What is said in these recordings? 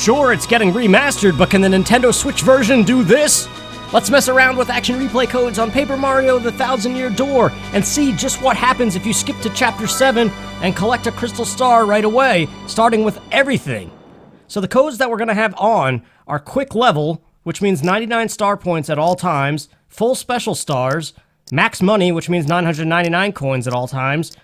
Sure, it's getting remastered, but can the Nintendo Switch version do this? Let's mess around with action replay codes on Paper Mario: The Thousand Year Door and see just what happens if you skip to Chapter 7 and collect a Crystal Star right away, starting with everything. So the codes that we're going to have on are Quick Level, which means 99 star points at all times, Full Special Stars, Max Money, which means 999 coins at all times,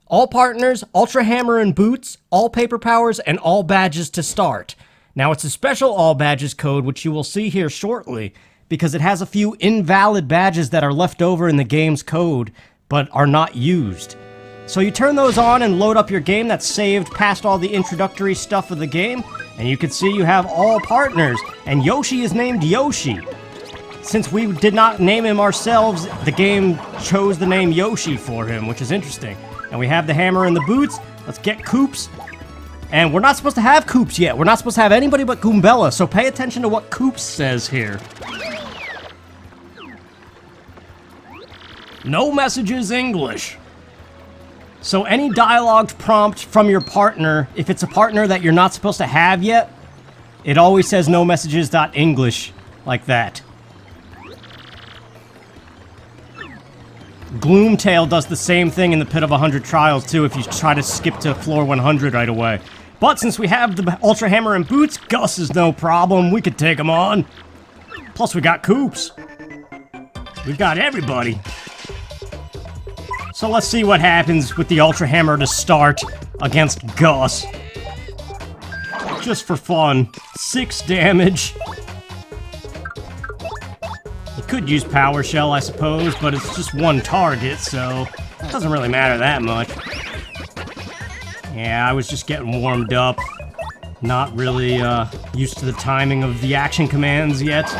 All Partners, Ultra Hammer and Boots, All Paper Powers, and All Badges to start. Now it's a special All Badges code, which you will see here shortly, because it has a few invalid badges that are left over in the game's code, but are not used. So you turn those on and load up your game that's saved past all the introductory stuff of the game, and you can see you have All Partners, and Yoshi is named Yoshi. Since we did not name him ourselves, the game chose the name Yoshi for him, which is interesting. And we have the hammer and the boots. Let's get Koops. And we're not supposed to have Koops yet. We're not supposed to have anybody but Goombella, so pay attention to what Koops says here. No messages English. So any dialogued prompt from your partner, if it's a partner that you're not supposed to have yet, it always says no messages.english, like that. Gloomtail does the same thing in the Pit of 100 Trials too if you try to skip to floor 100 right away. But since we have the Ultra Hammer and Boots, Gus is no problem. We could take him on. Plus we got Koops. We've got everybody. So let's see what happens with the Ultra Hammer to start against Gus. Just for fun. 6 damage. You could use Power Shell, I suppose, but it's just one target, so it doesn't really matter that much. Yeah, I was just getting warmed up. Not really used to the timing of the action commands yet.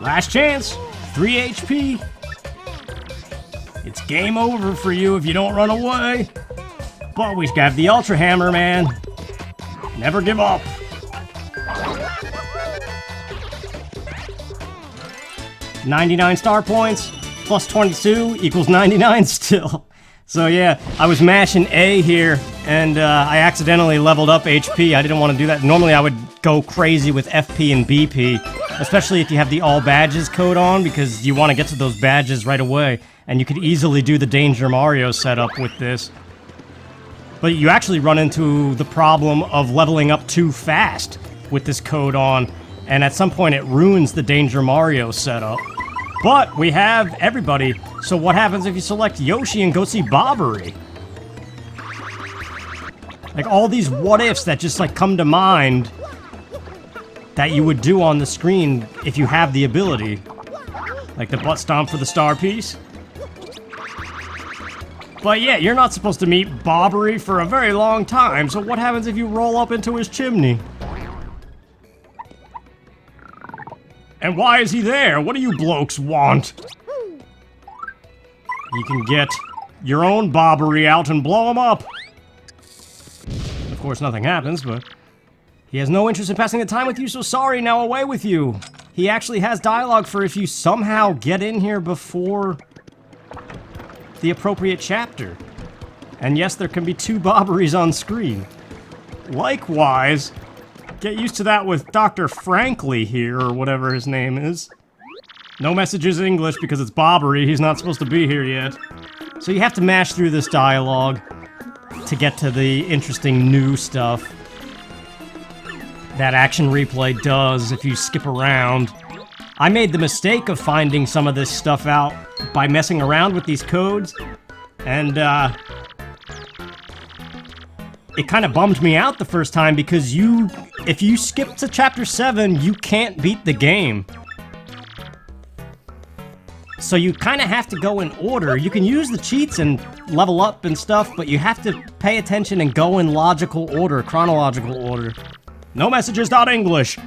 Last chance, 3 HP. It's game over for you if you don't run away. But we've got the Ultra Hammer, man. Never give up. $99 star points plus 22 equals 99 still. So yeah, I was mashing A here, and I accidentally leveled up HP. I didn't want to do that. Normally I would go crazy with FP and BP, especially if you have the All Badges code on, because you want to get to those badges right away, and you could easily do the Danger Mario setup with this. But you actually run into the problem of leveling up too fast with this code on, and at some point it ruins the Danger Mario setup. But we have everybody, so what happens if you select Yoshi and go see Bobbery? Like, all these what-ifs that just, like, come to mind that you would do on the screen if you have the ability. Like the butt stomp for the star piece. But yeah, you're not supposed to meet Bobbery for a very long time, so what happens if you roll up into his chimney? And why is he there? What do you blokes want? You can get your own Bobbery out and blow him up. Of course, nothing happens, but he has no interest in passing the time with you, so sorry, now away with you. He actually has dialogue for if you somehow get in here before the appropriate chapter. And yes, there can be 2 Bobberys on screen. Likewise, get used to that with Dr. Frankly here, or whatever his name is. No messages in English because it's Bobbery, he's not supposed to be here yet. So you have to mash through this dialogue to get to the interesting new stuff that Action Replay does if you skip around. I made the mistake of finding some of this stuff out by messing around with these codes, and it kind of bummed me out the first time because if you skip to Chapter 7, you can't beat the game. So you kind of have to go in order. You can use the cheats and level up and stuff, but you have to pay attention and go in logical order, chronological order. No messages, not English.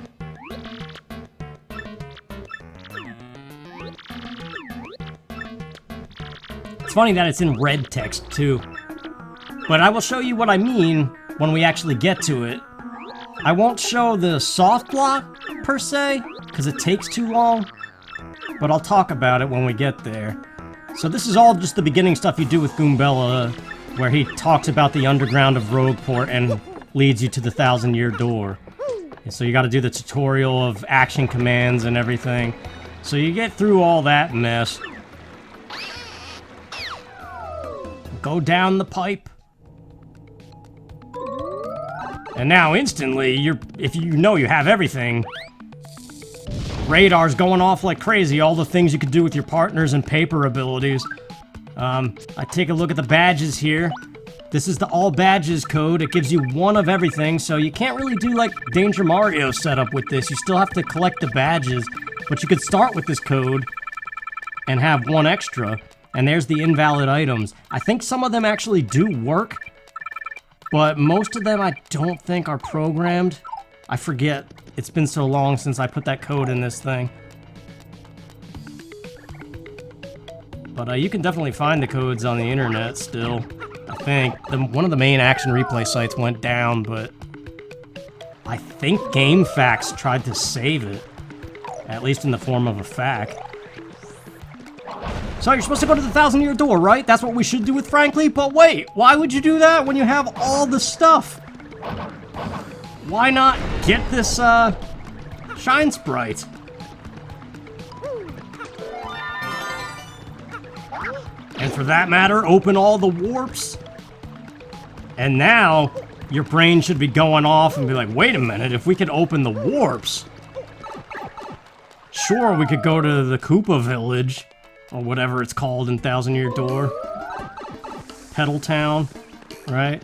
It's funny that it's in red text, too. But I will show you what I mean when we actually get to it. I won't show the soft block, per se, because it takes too long. but I'll talk about it when we get there. So this is all just the beginning stuff you do with Goombella, where he talks about the underground of Rogueport and leads you to the Thousand-Year Door. And so you gotta do the tutorial of action commands and everything. So you get through all that mess. Go down the pipe. And now instantly, if you know you have everything, radar's going off like crazy, all the things you could do with your partners and paper abilities. I take a look at the badges here. This is the all badges code. It gives you one of everything, so you can't really do like Danger Mario setup with this. You still have to collect the badges, but you could start with this code and have one extra. And there's the invalid items. I think some of them actually do work, but most of them I don't think are programmed. I forget. It's been so long since I put that code in this thing. But you can definitely find the codes on the internet still. I think one of the main action replay sites went down, but I think GameFAQs tried to save it, at least in the form of a FAQ. So you're supposed to go to the Thousand-Year Door, right? That's what we should do with Frankly, but wait, why would you do that when you have all the stuff? Why not get this, Shine Sprite? And for that matter, open all the warps. And now, your brain should be going off and be like, wait a minute, if we could open the warps, sure, we could go to the Koopa Village, or whatever it's called in Thousand-Year Door. Petal Town, right?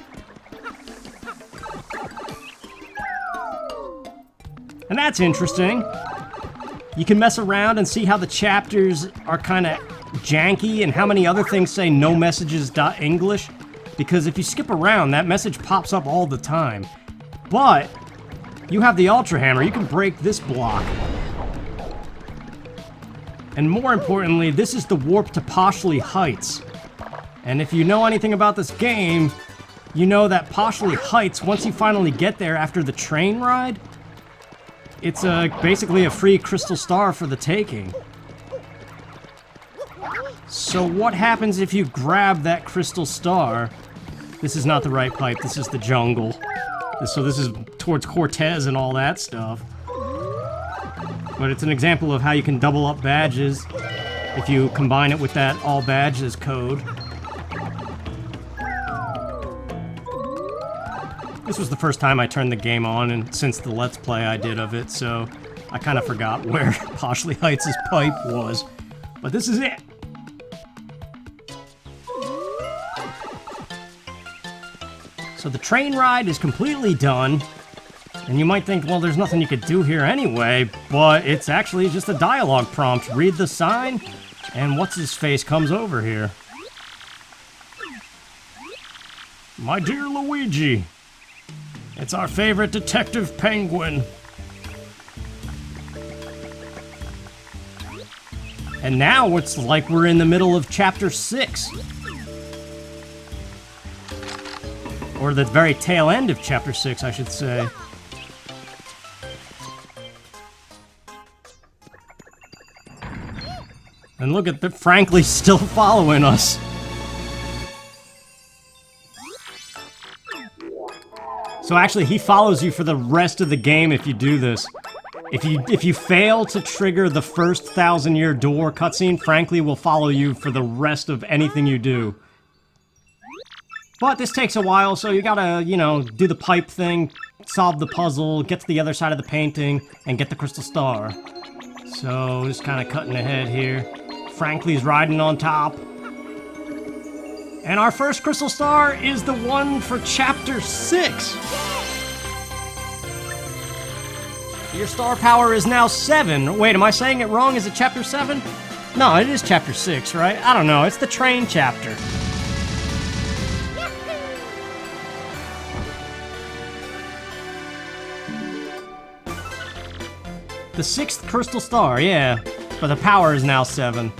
And that's interesting. You can mess around and see how the chapters are kind of janky and how many other things say no messages.english. Because if you skip around, that message pops up all the time. But you have the Ultra Hammer, you can break this block. And more importantly, this is the warp to Poshley Heights. And if you know anything about this game, you know that Poshley Heights, once you finally get there after the train ride, it's basically a free crystal star for the taking. So what happens if you grab that crystal star? This is not the right pipe, this is the jungle. So this is towards Cortez and all that stuff. But it's an example of how you can double up badges if you combine it with that all badges code. This was the first time I turned the game on, and since the Let's Play I did of it, so I kind of forgot where Poshley Heights' pipe was. But this is it! So the train ride is completely done. And you might think, well, there's nothing you could do here anyway, but it's actually just a dialogue prompt. Read the sign, and what's-his-face comes over here. My dear Luigi, it's our favorite detective penguin. And now it's like we're in the middle of Chapter 6. Or the very tail end of Chapter 6, I should say. And look at Frankly's still following us. So actually, he follows you for the rest of the game if you do this. If you fail to trigger the first Thousand-Year Door cutscene, Frankly will follow you for the rest of anything you do. But this takes a while, so you gotta, you know, do the pipe thing, solve the puzzle, get to the other side of the painting, and get the crystal star. So, just kind of cutting ahead here. Frankly's riding on top. And our first crystal star is the one for Chapter 6. Your star power is now 7. Wait, am I saying it wrong? Is it Chapter 7? No, it is Chapter 6, right? I don't know. It's the train chapter. The 6th crystal star, yeah. But the power is now 7.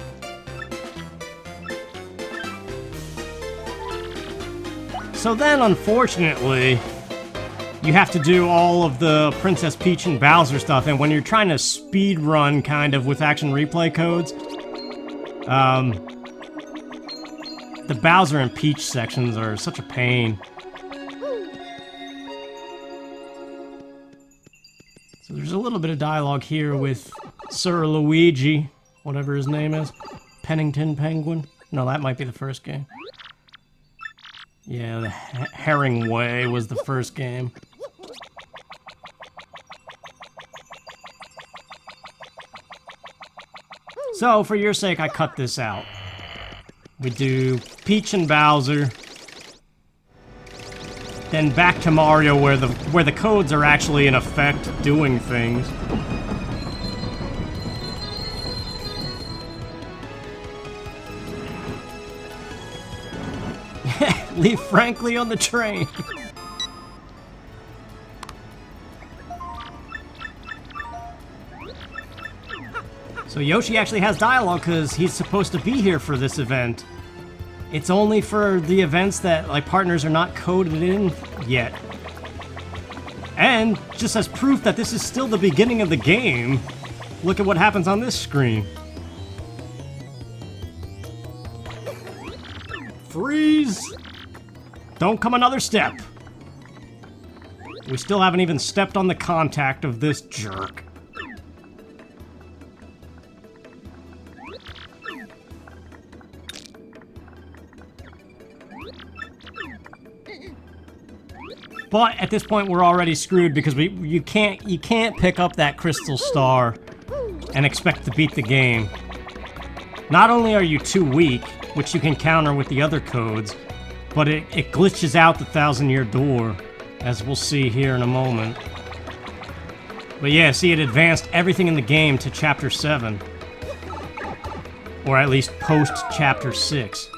So then, unfortunately, you have to do all of the Princess Peach and Bowser stuff, and when you're trying to speed run kind of with action replay codes, the Bowser and Peach sections are such a pain. So there's a little bit of dialogue here with Sir Luigi, whatever his name is. Pennington Penguin? No, that might be the first game. Yeah, the Herringway was the first game. So, for your sake, I cut this out. We do Peach and Bowser, then back to Mario where the codes are actually in effect doing things. Leave Frankly on the train. So Yoshi actually has dialogue because he's supposed to be here for this event. It's only for the events that, like, partners are not coded in yet. And, just as proof that this is still the beginning of the game, look at what happens on this screen. Freeze! Don't come another step. We still haven't even stepped on the contact of this jerk. But at this point, we're already screwed because you can't pick up that crystal star and expect to beat the game. Not only are you too weak, which you can counter with the other codes, but it glitches out the Thousand-Year Door, as we'll see here in a moment. But yeah, see, it advanced everything in the game to Chapter 7. Or at least post-Chapter 6.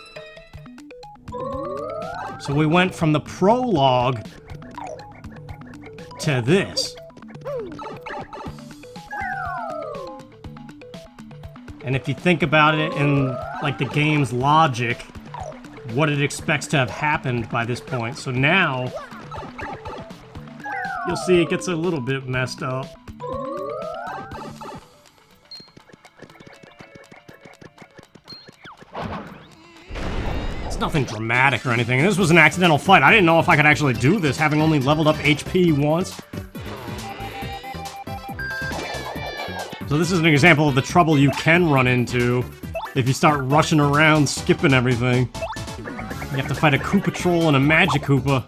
So we went from the prologue to this. And if you think about it in, like, the game's logic, what it expects to have happened by this point. So now, you'll see it gets a little bit messed up. It's nothing dramatic or anything. This was an accidental fight. I didn't know if I could actually do this, having only leveled up HP once. So this is an example of the trouble you can run into if you start rushing around, skipping everything. You have to fight a Koopa Troll and a Magic Koopa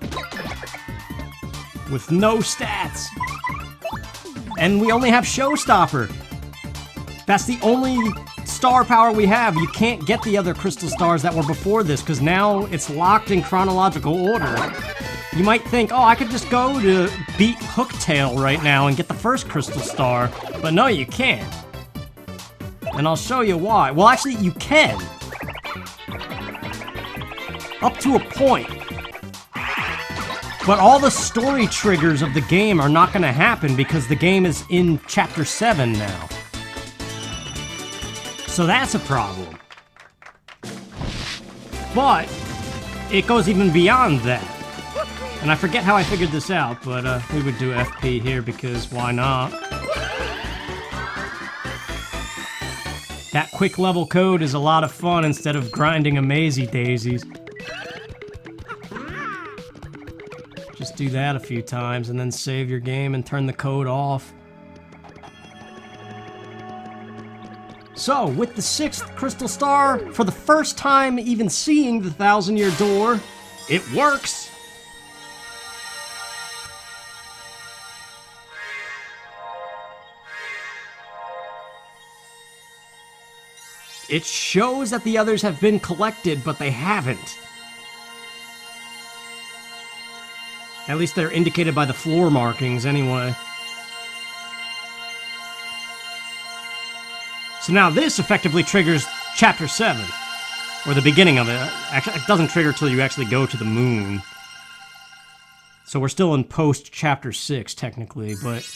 with no stats. And we only have Showstopper. That's the only star power we have. You can't get the other crystal stars that were before this because now it's locked in chronological order. You might think, oh, I could just go to beat Hooktail right now and get the first crystal star, but no, you can't. And I'll show you why. Well, actually, you can. Up to a point. But all the story triggers of the game are not going to happen because the game is in Chapter 7 now. So that's a problem. But it goes even beyond that. And I forget how I figured this out, but we would do FP here because why not? That quick level code is a lot of fun instead of grinding a Mazy Daisies. Just do that a few times and then save your game and turn the code off. So, with the 6th Crystal Star, for the first time even seeing the Thousand-Year Door, it works! It shows that the others have been collected, but they haven't. At least they're indicated by the floor markings, anyway. So now this effectively triggers Chapter 7. Or the beginning of it. Actually, it doesn't trigger till you actually go to the moon. So we're still in post-Chapter 6, technically, but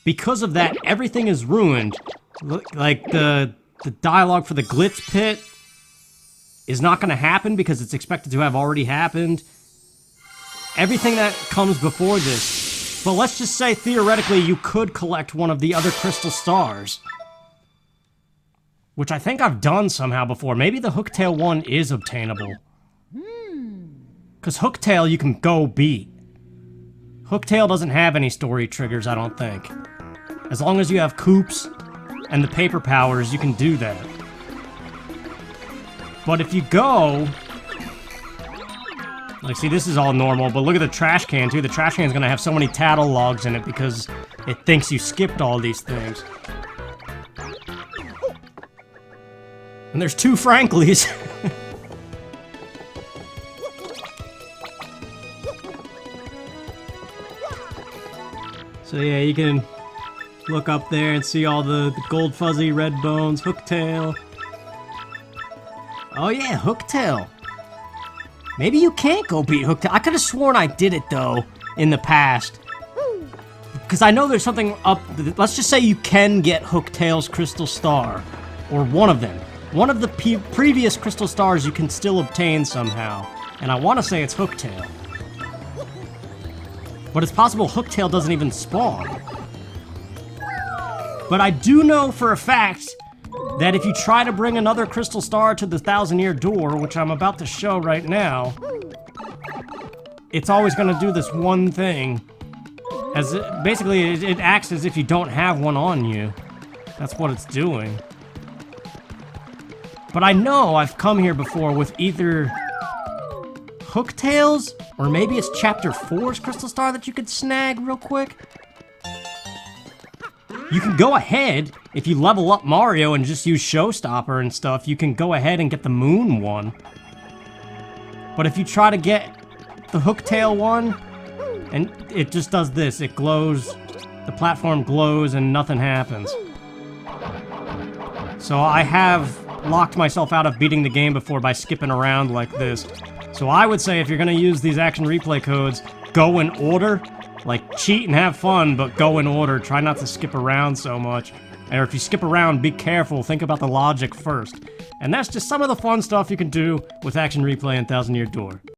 because of that, everything is ruined. Like, the dialogue for the Glitz Pit is not going to happen because it's expected to have already happened. Everything that comes before this But let's just say, theoretically, you could collect one of the other crystal stars. Which I think I've done somehow before. Maybe the Hooktail one is obtainable. Because Hooktail you can go beat. Hooktail doesn't have any story triggers, I don't think. As long as you have Koops and the paper powers, you can do that. But if you go... Like, see, this is all normal, but look at the trash can, too. The trash can's gonna have so many tattle logs in it because it thinks you skipped all these things. And there's 2 Franklies. So yeah, you can look up there and see all the gold fuzzy red bones, Hooktail. Oh yeah, Hooktail. Maybe you can't go beat Hooktail. I could have sworn I did it though in the past. Because I know there's something up. Let's just say you can get Hooktail's Crystal Star. Or one of them. One of the previous Crystal Stars you can still obtain somehow. And I want to say it's Hooktail. But it's possible Hooktail doesn't even spawn. But I do know for a fact that if you try to bring another Crystal Star to the Thousand-Year Door, which I'm about to show right now, it's always going to do this one thing. Basically, it acts as if you don't have one on you. That's what it's doing. But I know I've come here before with either Hooktails, or maybe it's Chapter 4's Crystal Star that you could snag real quick. You can go ahead, if you level up Mario and just use Showstopper and stuff, you can go ahead and get the Moon one. But if you try to get the Hooktail one, and it just does this, it glows, the platform glows and nothing happens. So I have locked myself out of beating the game before by skipping around like this. So I would say if you're gonna use these action replay codes, go in order. Like, cheat and have fun, but go in order. Try not to skip around so much. Or if you skip around, be careful. Think about the logic first. And that's just some of the fun stuff you can do with Action Replay and Thousand Year Door.